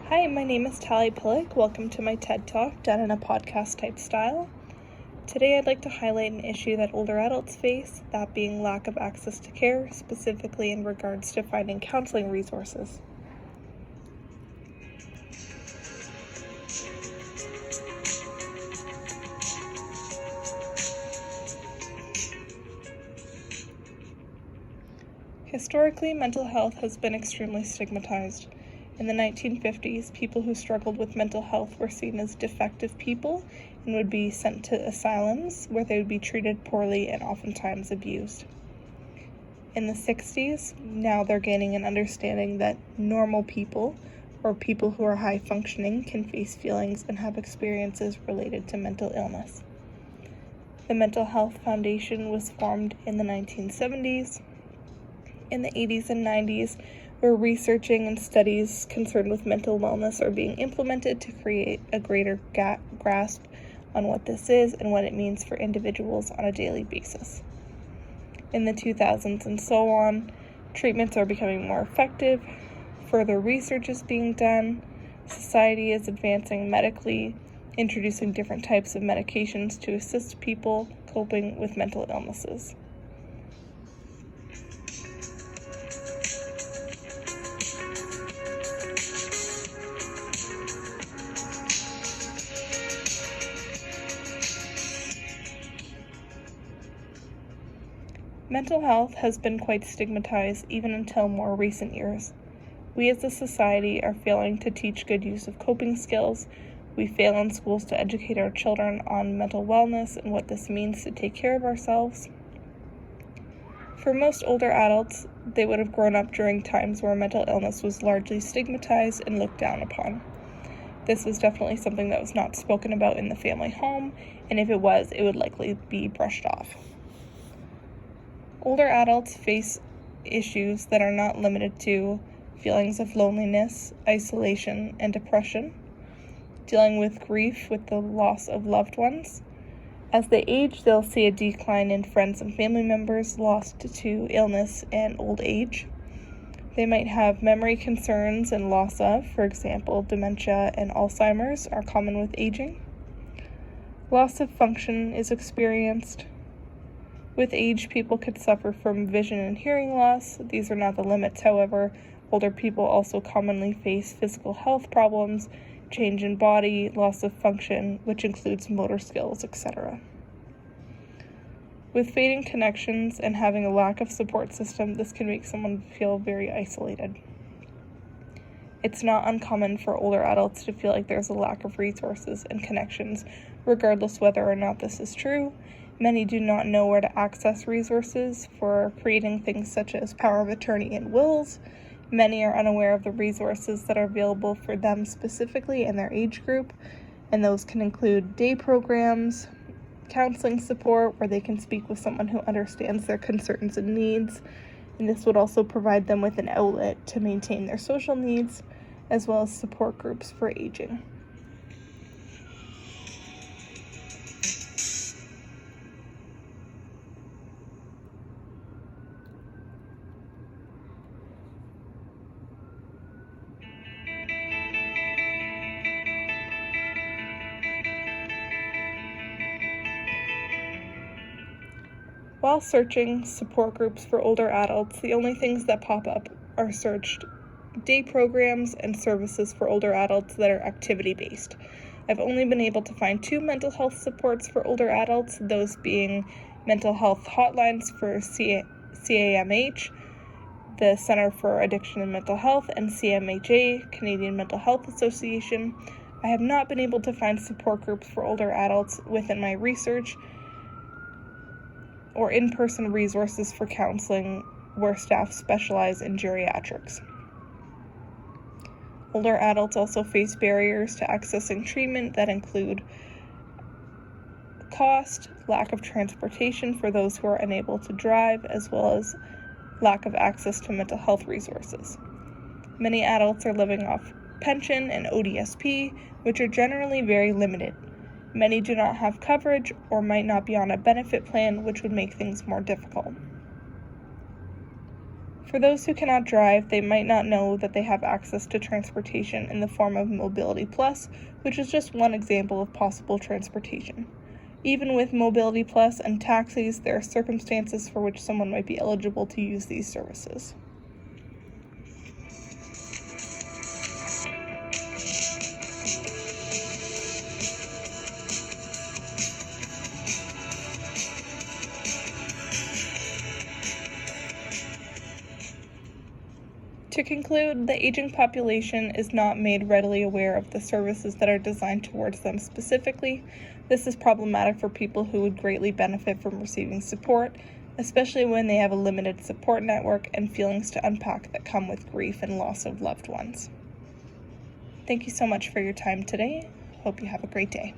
Hi, my name is Tally Pillick. Welcome to my TED Talk done in a podcast type style. Today I'd like to highlight an issue that older adults face, that being lack of access to care, specifically in regards to finding counseling resources. Historically, mental health has been extremely stigmatized. In the 1950s, people who struggled with mental health were seen as defective people and would be sent to asylums where they would be treated poorly and oftentimes abused. In the 60s, now they're gaining an understanding that normal people, or people who are high functioning, can face feelings and have experiences related to mental illness. The Mental Health Foundation was formed in the 1970s. In the 80s and 90s, where researching and studies concerned with mental wellness are being implemented to create a greater grasp on what this is and what it means for individuals on a daily basis. In the 2000s and so on, treatments are becoming more effective, further research is being done, society is advancing medically, introducing different types of medications to assist people coping with mental illnesses. Mental health has been quite stigmatized even until more recent years. We as a society are failing to teach good use of coping skills. We fail in schools to educate our children on mental wellness and what this means to take care of ourselves. For most older adults, they would have grown up during times where mental illness was largely stigmatized and looked down upon. This was definitely something that was not spoken about in the family home, and if it was, it would likely be brushed off. Older adults face issues that are not limited to feelings of loneliness, isolation, and depression, dealing with grief with the loss of loved ones. As they age, they'll see a decline in friends and family members lost to illness and old age. They might have memory concerns and loss of, for example, dementia and Alzheimer's are common with aging. Loss of function is experienced. With age, people could suffer from vision and hearing loss. These are not the limits, however. Older people also commonly face physical health problems, change in body, loss of function, which includes motor skills, etc. With fading connections and having a lack of support system, this can make someone feel very isolated. It's not uncommon for older adults to feel like there's a lack of resources and connections, regardless whether or not this is true. Many do not know where to access resources for creating things such as power of attorney and wills. Many are unaware of the resources that are available for them specifically in their age group, and those can include day programs, counseling support where they can speak with someone who understands their concerns and needs, and this would also provide them with an outlet to maintain their social needs, as well as support groups for aging. While searching support groups for older adults, the only things that pop up are searched day programs and services for older adults that are activity-based. I've only been able to find 2 mental health supports for older adults, those being mental health hotlines for CAMH, the Center for Addiction and Mental Health, and CMHA, Canadian Mental Health Association. I have not been able to find support groups for older adults within my research or in-person resources for counseling where staff specialize in geriatrics. Older adults also face barriers to accessing treatment that include cost, lack of transportation for those who are unable to drive, as well as lack of access to mental health resources. Many adults are living off pension and ODSP, which are generally very limited. Many do not have coverage or might not be on a benefit plan, which would make things more difficult. For those who cannot drive, they might not know that they have access to transportation in the form of Mobility Plus, which is just one example of possible transportation. Even with Mobility Plus and taxis, there are circumstances for which someone might be eligible to use these services. To conclude, the aging population is not made readily aware of the services that are designed towards them specifically. This is problematic for people who would greatly benefit from receiving support, especially when they have a limited support network and feelings to unpack that come with grief and loss of loved ones. Thank you so much for your time today. Hope you have a great day.